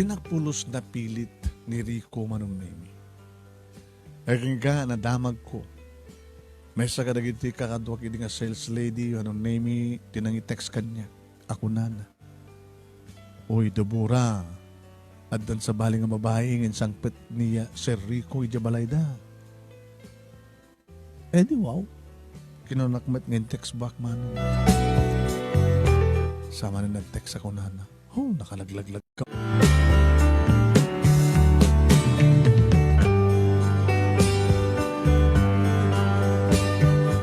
Dinagpulos na pilit ni Rico manong nemi. Aging ga nadamag ko. May sa kadagiti kakadwa kiti nga sales lady anong nemi tinangi-text kanya. Ako na. Uy, Debora. At dan sa baling nga babae ngin sangpet niya Sir Rico ijabalayda. Di wow. Kinunakmat ngin text back manong. Sama na nag-text ako na. Nakalaglag ka.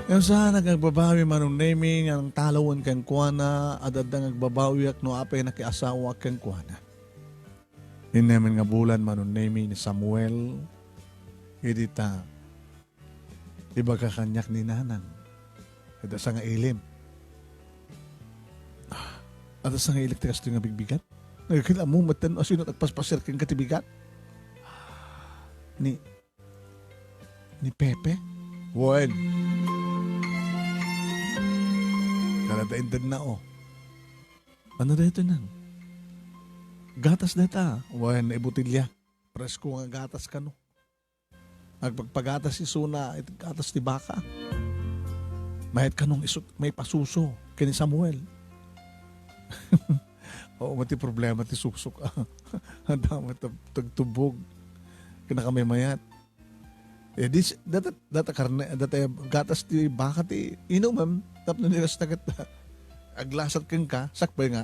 Yung saan nagbabawi manong naming ang talawan kang kuana at adang nagbabawi ak no apay nakiasawa kang kuana. Inaman nga bulan manong naming ni Samuel idita iba ka kanyak ni nanang at sa nga ilim. At sa nga elektrikas ito nga bigbigat. Nagkakila mo matan o sino nagpaspasir kang katibigat? Ni Pepe? Wan. Kaladaindan na o. Ano dito nang? Gatas data. Wan, ibutilya. Presko nga gatas ka no. Agpagpagatas si Suna, ito gatas ni Baka. Mahit ka nung may pasuso. Kini Samuel. Oo, mati problema ti susok. Ang dama tagtubog. Kinakamay mayat. Data karne, data gatas ti Baka ti inom tapno nilas tagat aglasat kang ka, sakbay nga.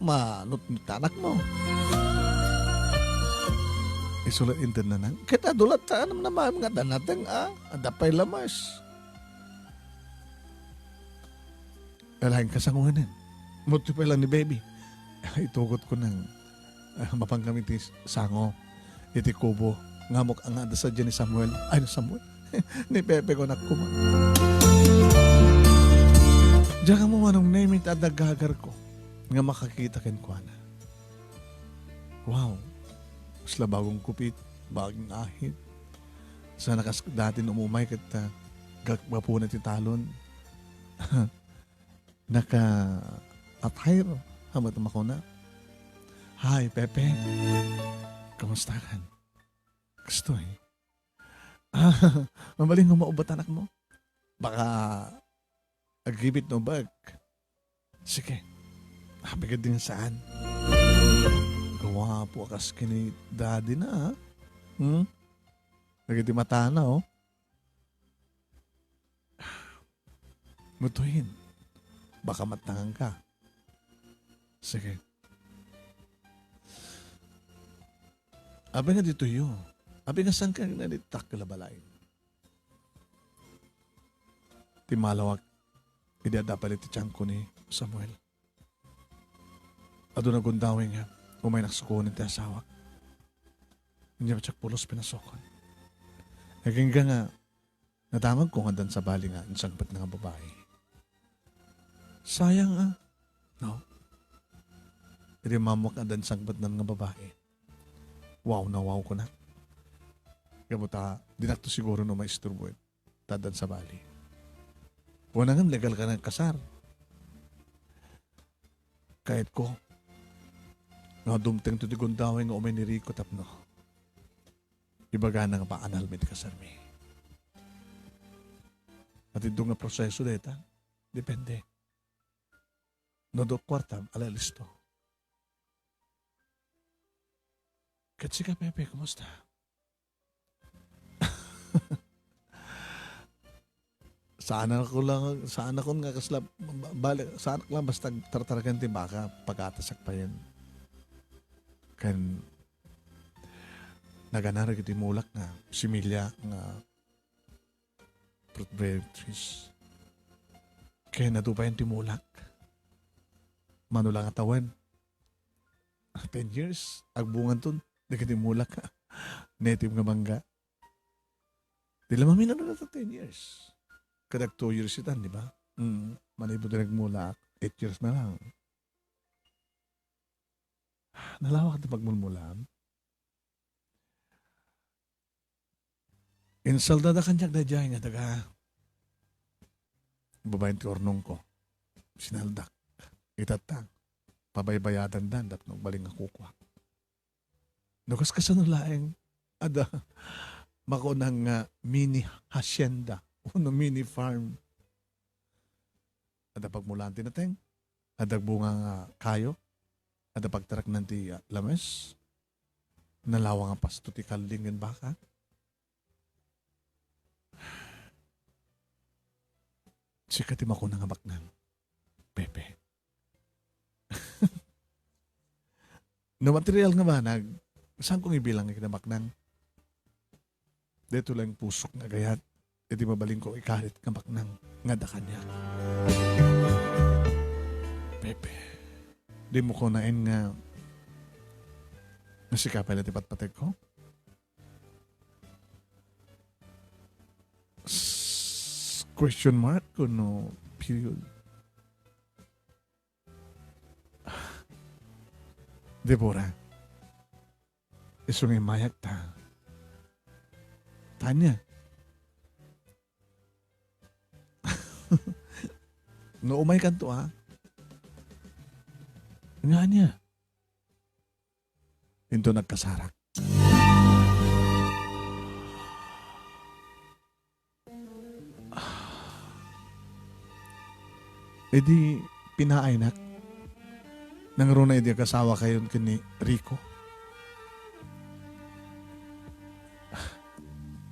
Manut tanak mo. Isulat inten na nang. Kita dulat sa anam na mga danateng adapay lamas. Alahin kasanguhanin. Muti pa lang ni baby. Itugot ko ng mapang kami ti sango. Iti kubo. Ngamok ang ada sa dyan ni Samuel. Ay, Samuel. Ni Pepe ko nakuma. Diyan ka mo manong name it at nagagar ko. Nga makakita ken ko na. Wow. Sila bagong kupit. Bagong ahit. Sa nakas dati umumay kat gagwapo na ti talon. Naka-attire. Hamat ako na. Hi, Pepe. Kamusta ka? Gusto eh. Mamaling umaubat anak mo. Baka agibit no bag. Sige. Habigad din saan. Gawa po akas kini daddy na Nagiti mata na Mutuhin. Baka matangan ka. Sige. Abi nga dito yun. Abi nga saan ka nalitak kalabalay? Timalawag. Hindi dapat iti tiyan ko ni Samuel. Ado na gundawin nga. Umay naksukunin ti asawak. Hindi ba tsak pulos pinasokon. Naging nga nadamag ko nga sa bali nga isang pat nga babae. Sayang No? Hindi mamok nga sangbat ng nga babae. Wow na wow ko na. Kamuta, dinakto siguro no maisturbo tadan sa bali. Wala nga legal ka ng kasar. Kahit ko, nga dumteng to di gundawin nga umay ni Rico tapno. Ibaga na nga paanal may kasar mi. At ito nga proseso deta, depende. No do kwartam, alalisto. Katsi ka, Pepe, kumusta? Sana ko nga kasla, sana ko lang basta tartaragan ti baka pag-atasak pa yan. Kan, naganara kiti mulak na similya nga fruit bearing trees. Kaya natupayan ti mulak. Manulang atawan. 10 years, agbungan ton. Nagkiti mulak ka. Native nga mangga. Di lamang na 10 years. Kadag 2 years itan, di ba? Manibo din nagmulak. 8 years na lang. Nalawak na pagmulmulam. Insalda da kanyak na dyan nga daga. Babayin ti ornong ko. Sinaldak. Itatang. pabaybayadan dan no baling nga kukwa. No kas kasanulaeng ada mako ng mini hacienda o no mini farm. Ada pagmulante na teng, ada bunga nga kayo, ada pagtarak nanti lames, nalawa nga pasto ti kalding baka. Sikatim ako ng abaknan, Pepe. No material nga manag, saan kong ibilang ikinamaknan? Dito lang pusok nga gayat, iti mabaling ko ikalit nga maknang nga da kanya. Pepe, di mo ko nain nga nasikapay na tipat-patag ko? Question mark o no period? Deborah, isong imayak ta. Tanya. No umay kanto nga niya. Ito nagkasarak. E di, pinaainak. Nangaroon na hindi kasawa kayo kini Rico.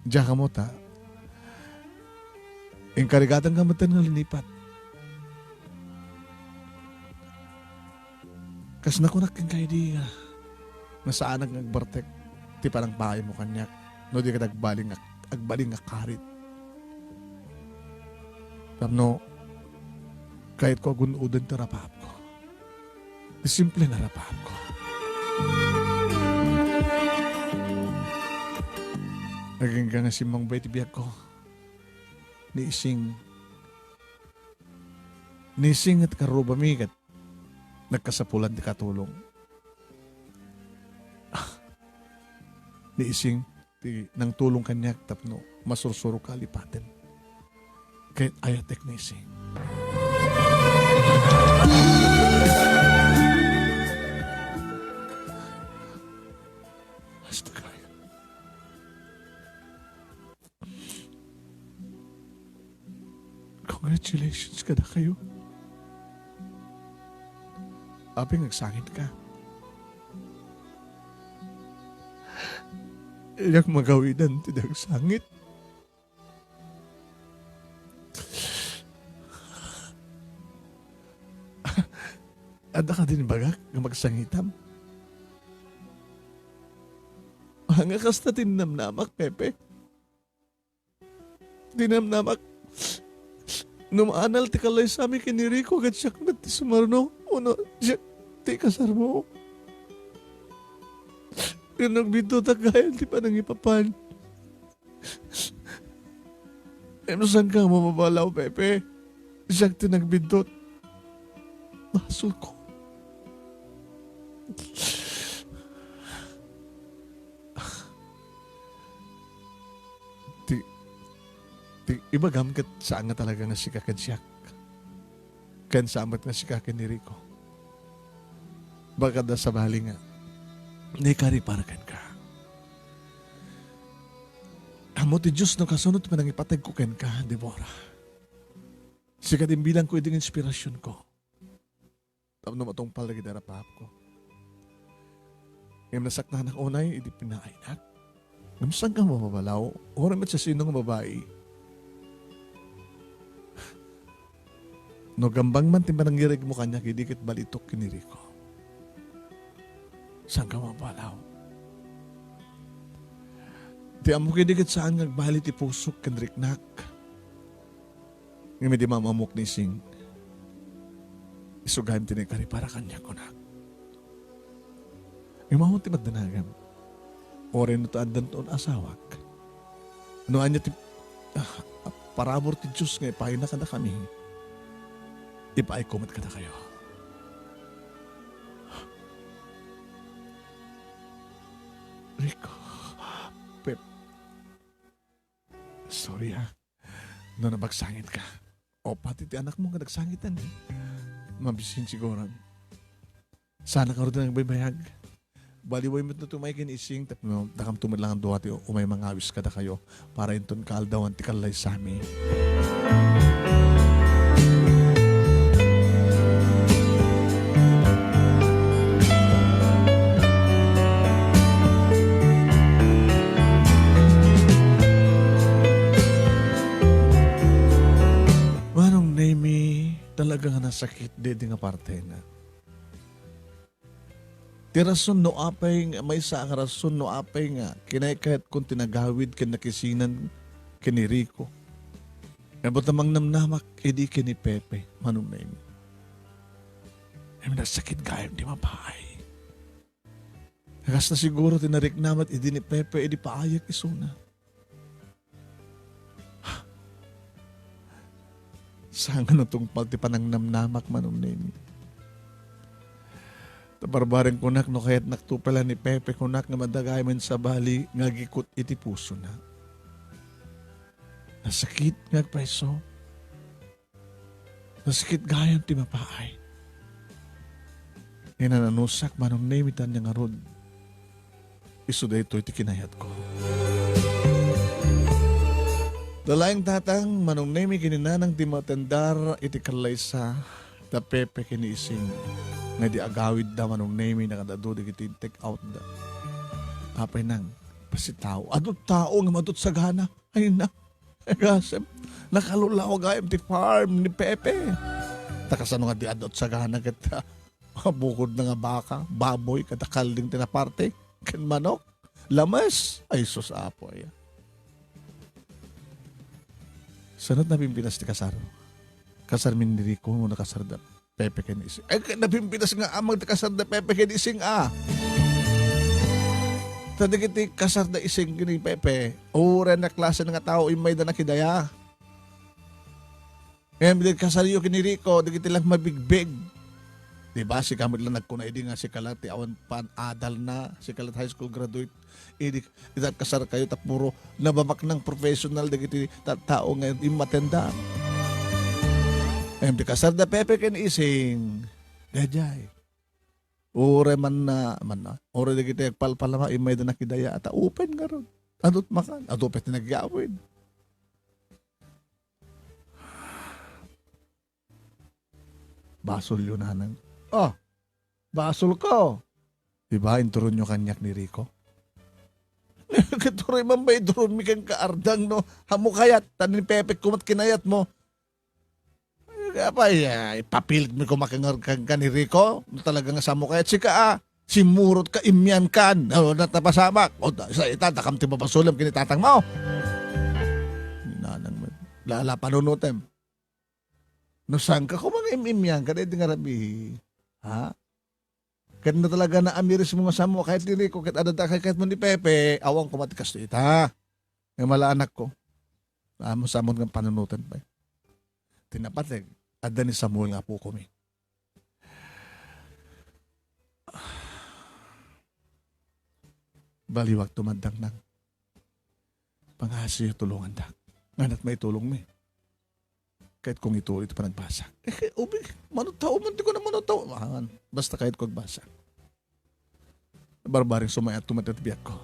Diyan ka mo ta. Yung karigatan ka matan nga linipat. Kas nakunak kang kayo di nga. Nasaan ang agbartek. Ti parang bahay mo kanyak. No di ka agbaling nga karit. Tapno, kahit ko agunudan ta rapap ko. Simple na rapap ko. Naging ka nga simang bay tibiyag ko. Niising at karubamigat. Nagkasapulan di katulong. Niising nang tulong kanyak tapno masursuro ka lipatin. Kahit ayatek niising. Congratulations ka na kayo. Aping nagsangit ka. Iyak magawidan tidak sangit. Ada ka din bagak nga magsangitam? Nga kasta tinamnamak, Pepe. Tinamnamak. Numaanal ti kalay sa amin kini Rico kat siya na ti sumarno. Uno, siya ti kasar mo. Yung nagbito tagayan ti pa nang ipapan. Ano saan ka mamabalaw, Pepe? Siya ti nagbidot. Masol ko. Iba gamkat saan nga talaga nga si kakadsiyak. Kan samat nga si kakin ni Rico. Baka da sa bali nga, naikariparkan ka. Amo ti Diyos no kasunod pa nang ipatag ko ken ka, Deborah. Si kadimbilang ko iding inspirasyon ko. Tapno matong palagi darapap ko. Ngayon nasaktan ng unay, idi pinainak. Ngayon ka mamabalaw, oram at sa sinong babae. No gambang man timbananggirig mo kanya kidikit balitok kiniri ko. Saan ka mabalaw? Di amo kidikit saan ngagbali ti pusok kanriknak. Ngayon di mamamok ni Sing. Isugahan tinikari para kanya ko na. Ngayon mamamok ti magdanagam. Oren no taan dantoon asawak. Ano anya ti parabor ti Diyos ngayon pahay na kada kami. Ipaikumat ka na kayo. Rico, Pep, sorry no nabagsangit ka. O pati ti anak mo nga nagsangitan. Mabisin siguro. Sana ka rin nagbaybayag. Baliway mo ito tumay kinising, tapi nakam tumid lang ang duwati o may mga awis kada kayo para inton kaaldawan ti kalay sami. Manong name talaga nga nasakit di nga parte na. Ti rason no apay nga, may sa ang rason no apay nga, kinay kahit kung tinagawid kin nakisinan kini Rico. Nabot namang namnamak, edi kini Pepe, manong na yun. Ay, nasakit gayam di mapaay. Nagas na siguro tinarik namat, edi ni Pepe, edi paayak isuna. Saan na itong palti panang namnamak manong na yun. Tabarbaring kunak no kaya't naktupala ni Pepe kunak nga madagay man sa bali nga gikot iti puso na. Nasakit nga preso. Nasakit gayam ti mapaay. Inananusak manong namitan niya nga rod. Iso da ito iti kinayat ko. Dalaing tatang manong nami kininanang ti matendar iti kalaysa da Pepe kiniising. Nga di agawid da manong name nakadado di kiti take out da. Apay nang pasitaw. Adot tao nga madot sa gana. Ay na. Gasem. Nakalulaw gayam ti farm ni Pepe. Takasano nga di adot sa gana kita. Bukod na nga baka, baboy, katakalding tinaparte. Ken manok. Lamas. Ay sus apo ay. Sanat na pimpinas ti kasar. Kasar min ni Rico mo nakasar da. Pepe kinising. Ay, napimpitas nga amang kasar na Pepe kinising Tadi kiti kasar na ising kini Pepe. Ura na klase nga tao imay da nakidaya. Ngayon, di kasar yung kini Rico, di kiti lang mabigbig. Diba, si kamit lang nagkunay di nga si Kalat, awan pan adal na, si Kalat high school graduate. Di kasar kayo, tapuro nabamak ng professional, di kiti tao ngayon, imatenda. Ngayon, di kasar na Pepe kinising. Gajay. Ure man na. Ure di kita palpalama, imay da nakidaya, at open nga ron. Adot makan, adopet na nagyawid. Basol yun hanang. Oh, basol ko. Diba, inturon nyo kanyak ni Rico? Katuroy man ba ituron mi kang kaardang no? Hamo kayat, tanin Pepe kumat kinayat mo. Kaya pa, ipapilit mo kumakangar ka ni Rico. Talagang sa mo kayat sika simurot ka imyan kan. O, natapasamak. O, sa ita, takam ti mapasulam kinitatang mo. Nanang, lala panunutem. No, saan ka kumang imyan ka? Dahil nga rabi. Ha? Kahit na talaga na amiris mo nga sa mo, kahit ni Rico, kahit adada, kahit mo ni Pepe, awang kumatikas to ita. Yung mala anak ko. Samon ng panunutan pa. Tinapateg. Ada ni Samuel nga po kami. Baliwag tumandang nang. Pangasi tulungan da. Nganat may tulong mi. Kahit kung ito pa nagbasa. Ubig, manutaw, manti ko na manutaw. Basta kahit kong basa. Barbaring sumayat tumatatbiyak ko.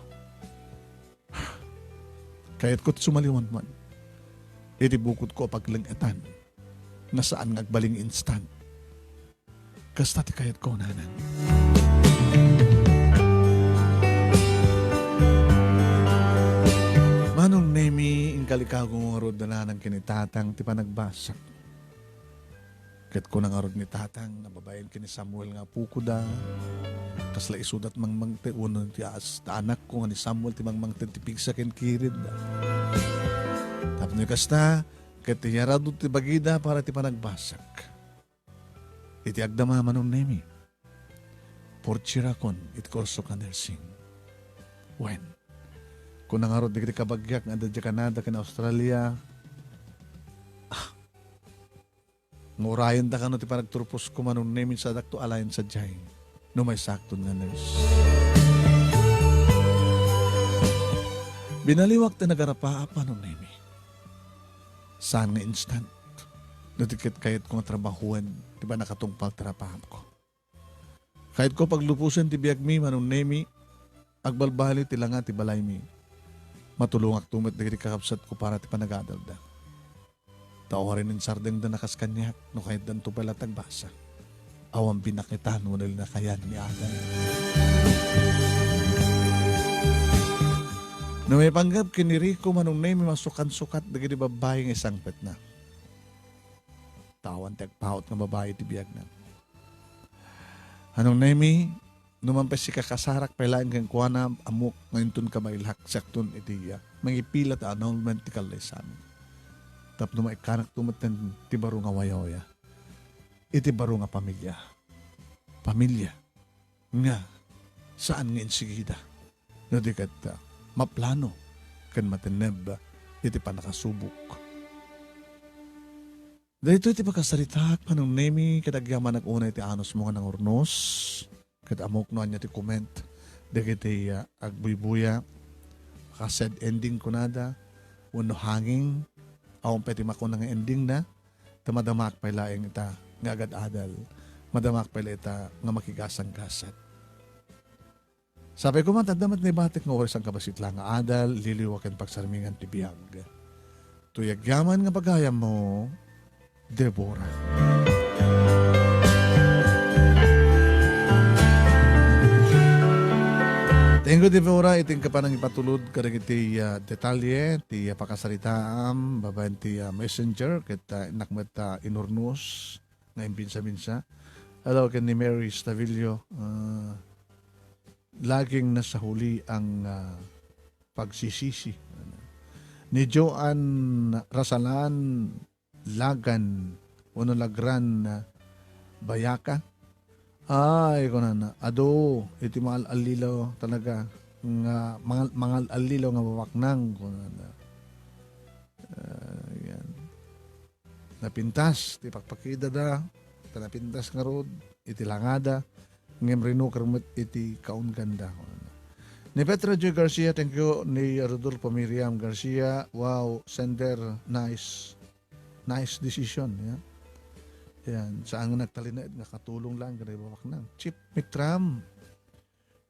Kahit ko't sumaliwan man. Itibukod ko paglangatan. Nasaan ngagbaling instant. Kasta ti kayat ko nanan. Manong nemi ingkalikaw kong arod na nanang kinitatang ti panagbasak. Kahit ko nang arod ni tatang nababayan kini Samuel nga pukuda. Kasla isudat mang te uno ti as ta anak ko nga ni Samuel ti mang te ti pigsa ken kirid. Tapos ni kasta ket ti yarado ti bagida para ti panagbasak. Iti agdama manong nemi. Porchirakon it korso ka nursing. When? Kung nangarot di kiti kabagyak nga adadya Canada kan Australia. Ngurayan da ka no ti panagturpos ko manong nemi sa dakto alayan sa jay. No may sakton nga nurse. Binaliwag ta nagarapa manong nemi. Saan nga instant. Natikit kayat kong trabahuan, di ba nakatungpal trapaham ko. Kahit ko paglupusan ti biag mi, manong nemi, agbalbali ti langa ti balay mi. Matulungak tumat dagiti kakapsat ko para ti panagadalda. Tawarin ng sardeng da nakas kanyak, no kahit dan to pala tagbasa. Awang pinakitan mo na kayan ni Adan. No may panggap kini Rico manong nemi masukan-sukat dagiti babae ng isang pet na. Tawan tagpaot ng babae ti biag na. Anong nemi, numampas si kakasarak pailaan kang kuwana amok ngayon tun kamailhak sakton itiya. Mangipilat annulment ti kalesan. Tapno maikanak tumatan ti baro nga wayawaya. Iti baro nga pamilya. Pamilya. Nga, saan nga insigida? No di kat maplano kan mateneb iti panakasubok. Dahito iti pagkasaritak panong nemi kadagyaman nag-una iti anos mo nga ng urnos. Kat amok no anya ti comment. Dagiti agbuybuya. Kased ending kunada. Uno hanging. Awang pwede makuna nga ending na. Tamadamak pa ilaing ita nga agad adal. Madamak pa ita nga makigasang kasat. Sabi ko man, tadamat na ibatik nga oras ang kabasit lang nga adal, liliwakan pagsarmingan ti biyag. Tuyagyaman nga pagayam mo, Deborah. Thank you, Deborah. Iting ka pa nang ipatulod karang iti detalye, ti pakasaritaam, babayan ti messenger, kita nakmat inurnos, na imbinsa-binsa. Hello, kan ni Mary Stavillo. Laging nasa huli ang pagsisisi. Ni Joan Rasalan Lagan, uno lagran bayaka. Ay, ko na. Ado, iti mga alilaw talaga. Mga alilaw nga mawaknang. Ko na. Yan. Napintas, ti pakpakida da. Napintas nga rod, iti langada. Ngem rino karmat iti kaun ganda. Ni Petra J. Garcia, thank you. Ni Rodolfo Miriam Garcia, wow, sender, nice decision. Yeah? Yan. Saan nga nagtalinaid nga katulong lang ganay bawak nang. Chip Mitram,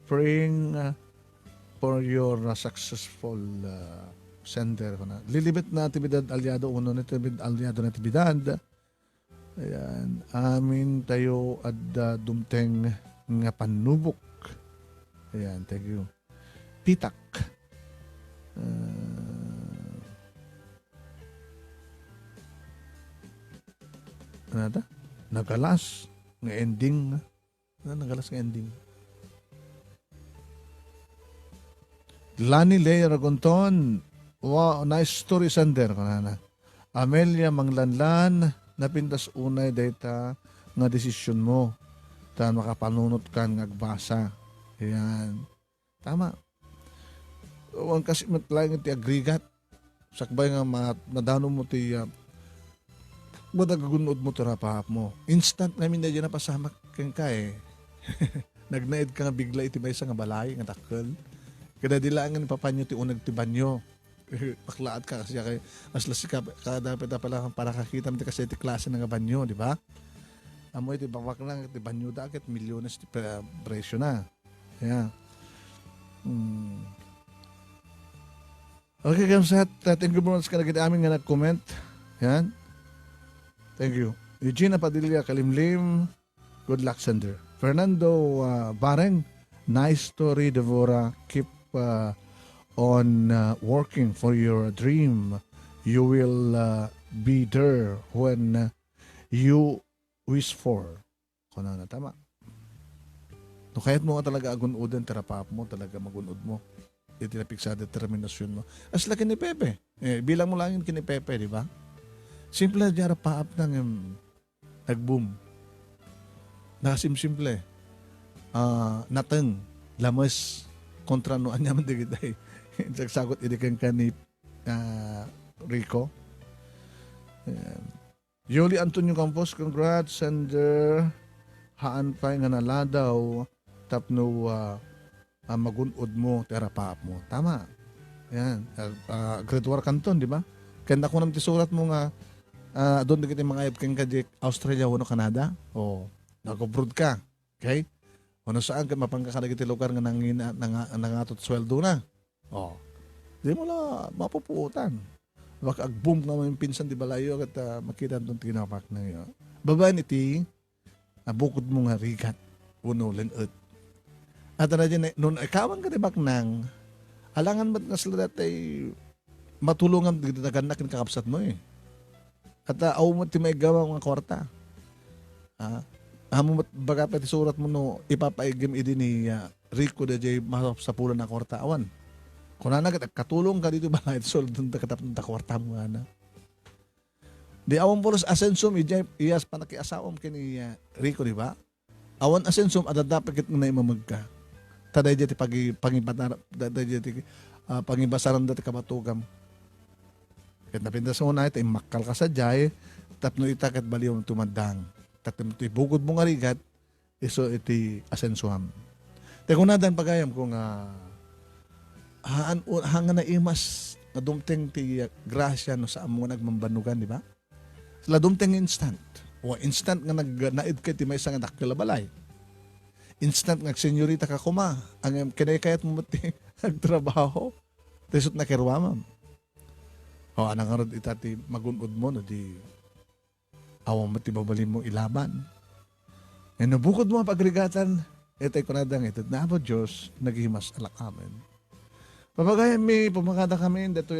praying for your successful sender. Lilibet na tibidad aliado, uno na tibid aliado na tibidad. Ayan. Amin tayo at dumteng nga panubok. Ayan. Thank you. Pitak. Ano nagalas nga ending. Nagalas nga ending. Lani Lea Ragonton. Wow, nice story sender. Amelia Manglanlan. Napintas unay data nga desisyon mo. Ta makapanunot ka ng agbasa. Ayan. Tama. Huwag kasi matlaing iti agrigat. Sakbay nga madano mo ti madagagunod mo tarapahap mo. Instant namin na dyan napasamak kang ka eh. Nagnaid ka nga bigla iti may nga balay, nga takkel. Kada dilangan papanyo ti unag ti banyo. Paklaat ka kasi kay aslas ka dapat pala para kakita mo ti kasi ti klase nga banyo, di ba? Amoy ti bawak lang ti banyo daket milyones ti presyo na. Yeah. Okay, kamsat. Thank you very much ka na amin nga nag-comment. Yan. Thank you. Eugenia Padilla Kalimlim. Good luck, sender. Fernando Bareng. Nice story, Deborah. Keep on working for your dream. You will be there when you wish for. Kung na tama. No, kahit mo nga talaga agunodan, terapap mo, talaga magunod mo. Itinapik sa determinasyon mo. As laki ni Pepe. Bilang mo lang yun kini Pepe, di ba? Simple na diyara paap nang nag-boom. Nakasim-simple. Nateng, lamas, kontra noan niya man digitay. Nagsagot idikan ka ni Rico. Yoli Antonio Campos, congrats. Sender, haan pa nga naladaw, tapno magunod mo, terapaap mo. Tama. Yan. Grade 4 kanton, di ba? Kaya ako naman tisurat mo nga, doon na kita mga ayat kang kajik, Australia, Canada. O, nag-abroad ka. Okay? Ano saan ka mapangkakadagiti lugar nga nangatot sweldo na. Oh. Di mo la mapupuutan. Baka ag-boom nga mo yung pinsan di balayo at makita doon tinapak na yun. Babaan iti, bukod mo nga rigat, uno lenot. At na dyan, noon ikawan ka tibak nang, alangan ba't nga sila datay matulungan dagdagan kakapsat mo eh. At aw mo ti may gawa mga kwarta. Amo baga pati surat mo no ipapaigim idi ni Rico da jay masap sa pula na kwarta awan. Kung na katulong ka dito ba ito soldon ta katap ng kwarta mo ana. Di awan pulos asensum iyas pa nakiasawam kini Rico di ba? Awan asensum adadapakit na imamagka. Taday jay ti pangibatar taday jay ti pangibasaran dati kabatugam. Ket napindas mo na ito imakal ka sa jay tapno itakat baliw tumadang. Tatim iti bugod mo nga rigat, iso iti asensuam. Te kung nadan pagayam kung hanga na imas na dumteng ti grasya no sa amo nagmambanugan, di ba? Sila dumteng instant. O instant nga naid ka ti may isang nakalabalay. Instant nga senyorita ka kuma. Ang kinayakayat mo ti nagtrabaho. Tisot na kirwamam. O anang arod itati magunod mo no di awang matibabalin mo ilaban. E nabukod mo ang pagrigatan, etay kunadang ito, na po Diyos, naghimas alak amin. Papagayam mi, pumakada kami, dito